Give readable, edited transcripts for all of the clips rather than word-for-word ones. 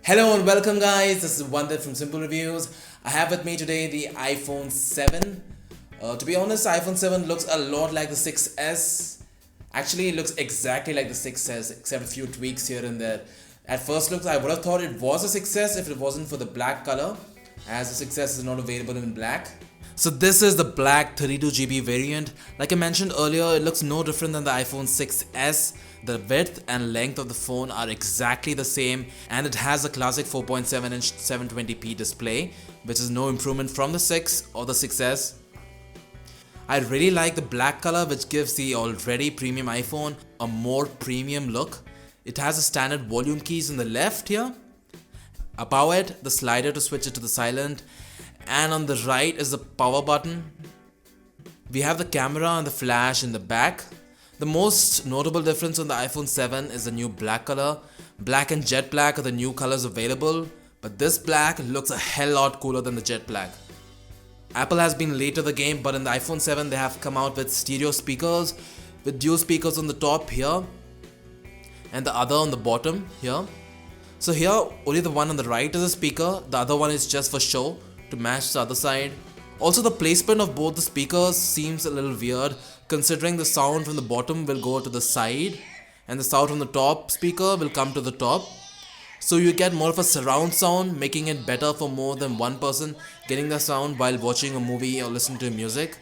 Hello and welcome guys, this is Wonder from Simple Reviews. I have with me today the iPhone 7. To be honest, iPhone 7 looks a lot like the 6S. Actually, it looks exactly like the 6S except a few tweaks here and there. At first look, I would have thought it was a 6S if it wasn't for the black color, as the 6S is not available in black. So this is the black 32GB variant. Like I mentioned earlier, it looks no different than the iPhone 6S. The width and length of the phone are exactly the same, and it has a classic 4.7-inch 720p display, which is no improvement from the 6 or the 6S. I really like the black color, which gives the already premium iPhone a more premium look. It has the standard volume keys in the left here. Above it, the slider to switch it to the silent, and on the right is the power button. We have the camera and the flash in the back. The most notable difference on the iPhone 7 is the new black color. Black and jet black are the new colors available, but this black looks a hell lot cooler than the jet black. Apple has been late to the game, but in the iPhone 7 they have come out with stereo speakers, with dual speakers on the top here and the other on the bottom here. So here only the one on the right is a speaker, the other one is just for show to match the other side. Also, the placement of both the speakers seems a little weird, considering the sound from the bottom will go to the side and the sound from the top speaker will come to the top. So you get more of a surround sound, making it better for more than one person getting the sound while watching a movie or listening to music.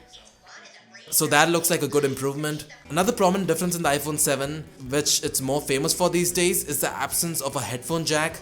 So that looks like a good improvement. Another prominent difference in the iPhone 7, which it's more famous for these days, is the absence of a headphone jack.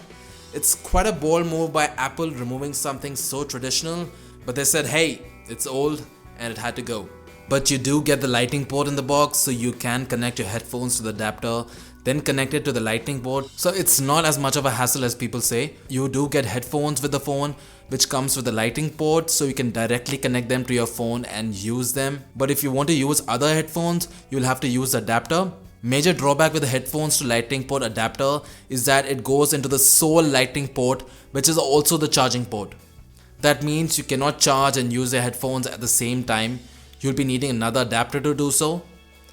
It's quite a bold move by Apple removing something so traditional, but they said, hey, it's old and it had to go. But you do get the lightning port in the box, so you can connect your headphones to the adapter, then connect it to the lightning port. So it's not as much of a hassle as people say. You do get headphones with the phone, which comes with the lightning port, so you can directly connect them to your phone and use them. But if you want to use other headphones, you'll have to use the adapter. Major drawback with the headphones to lightning port adapter is that it goes into the sole lightning port, which is also the charging port. That means you cannot charge and use your headphones at the same time. You'll be needing another adapter to do so.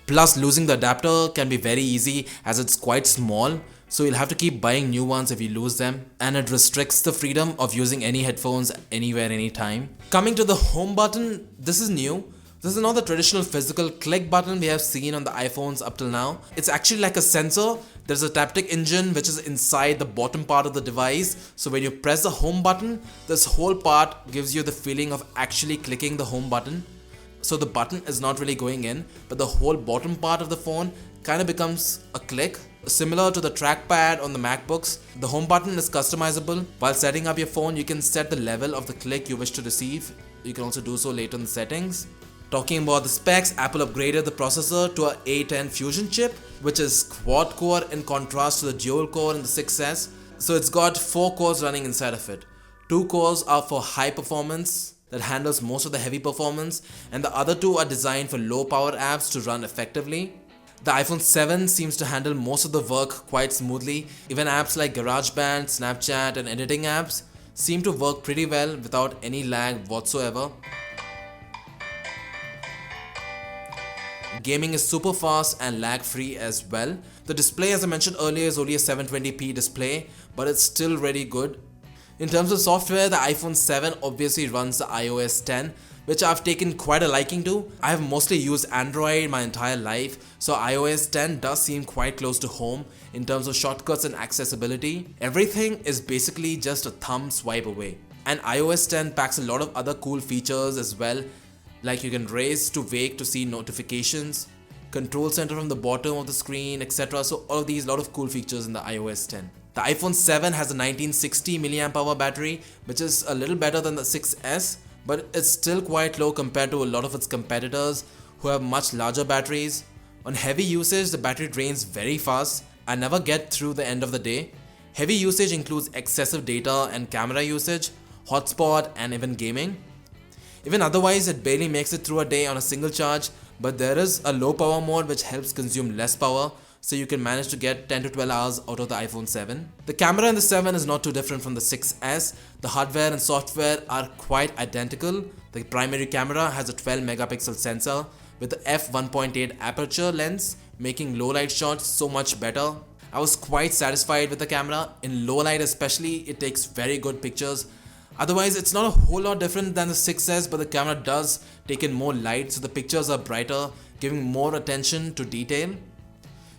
Plus, losing the adapter can be very easy as it's quite small, so you'll have to keep buying new ones if you lose them, and it restricts the freedom of using any headphones anywhere, anytime. Coming to the home button, this is new. This is not the traditional physical click button we have seen on the iPhones up till now. It's actually like a sensor. There's a Taptic engine which is inside the bottom part of the device. So when you press the home button, this whole part gives you the feeling of actually clicking the home button. So the button is not really going in, but the whole bottom part of the phone kind of becomes a click. Similar to the trackpad on the MacBooks, the home button is customizable. While setting up your phone, you can set the level of the click you wish to receive. You can also do so later in the settings. Talking about the specs, Apple upgraded the processor to a A10 Fusion chip, which is quad-core in contrast to the dual-core in the 6S. So it's got 4 cores running inside of it. 2 cores are for high performance that handles most of the heavy performance, and the other 2 are designed for low-power apps to run effectively. The iPhone 7 seems to handle most of the work quite smoothly. Even apps like GarageBand, Snapchat, and editing apps seem to work pretty well without any lag whatsoever. Gaming is super fast and lag free as well. The display, as I mentioned earlier, is only a 720p display, but it's still really good. In terms of software, the iPhone 7 obviously runs the iOS 10, which I've taken quite a liking to. I have mostly used Android my entire life, so iOS 10 does seem quite close to home in terms of shortcuts and accessibility. Everything is basically just a thumb swipe away. And iOS 10 packs a lot of other cool features as well, like you can raise to wake to see notifications, control center from the bottom of the screen, etc. So all of these, lot of cool features in the iOS 10. The iPhone 7 has a 1960 mAh battery, which is a little better than the 6S, but it's still quite low compared to a lot of its competitors who have much larger batteries. On heavy usage, the battery drains very fast. I never get through the end of the day. Heavy usage includes excessive data and camera usage, hotspot, and even gaming. Even otherwise, it barely makes it through a day on a single charge, but there is a low power mode which helps consume less power, so you can manage to get 10 to 12 hours out of the iPhone 7. The camera in the 7 is not too different from the 6S. The hardware and software are quite identical. The primary camera has a 12 megapixel sensor with the f1.8 aperture lens, making low light shots so much better. I was quite satisfied with the camera. In low light especially, it takes very good pictures. Otherwise, it's not a whole lot different than the 6S, but the camera does take in more light, so the pictures are brighter, giving more attention to detail.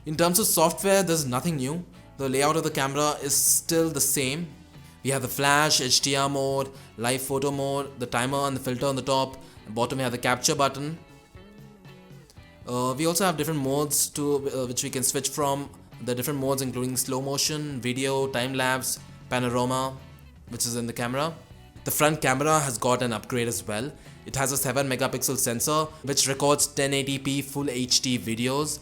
In terms of software, there's nothing new. The layout of the camera is still the same. We have the flash, HDR mode, live photo mode, the timer and the filter on the top. At the bottom we have the capture button. We also have different modes which we can switch from. The different modes including slow motion, video, time lapse, panorama, which is in the camera. The front camera has got an upgrade as well. It has a 7 megapixel sensor which records 1080p full HD videos.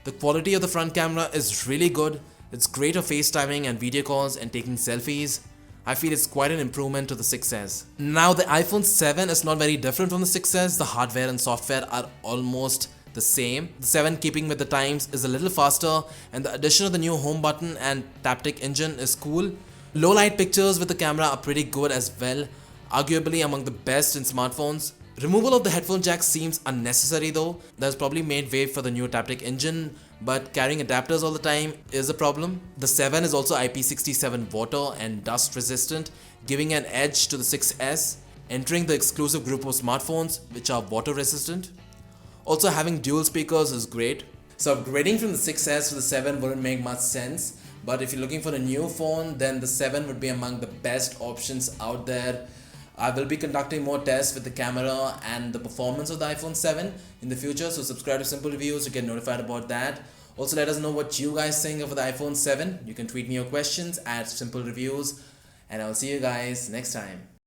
The quality of the front camera is really good. It's great for FaceTiming and video calls and taking selfies. I feel it's quite an improvement to the 6S. Now the iPhone 7 is not very different from the 6S. The hardware and software are almost the same. The 7, keeping with the times, is a little faster, and the addition of the new home button and Taptic engine is cool. Low light pictures with the camera are pretty good as well, arguably among the best in smartphones. Removal of the headphone jack seems unnecessary though. That's probably made way for the new Taptic engine, but carrying adapters all the time is a problem. The 7 is also IP67 water and dust resistant, giving an edge to the 6S, entering the exclusive group of smartphones which are water resistant. Also, having dual speakers is great. So upgrading from the 6S to the 7 wouldn't make much sense, but if you're looking for a new phone, then the 7 would be among the best options out there. I will be conducting more tests with the camera and the performance of the iPhone 7 in the future, so subscribe to Simple Reviews to get notified about that. Also, let us know what you guys think of the iPhone 7. You can tweet me your questions at Simple Reviews, and I'll see you guys next time.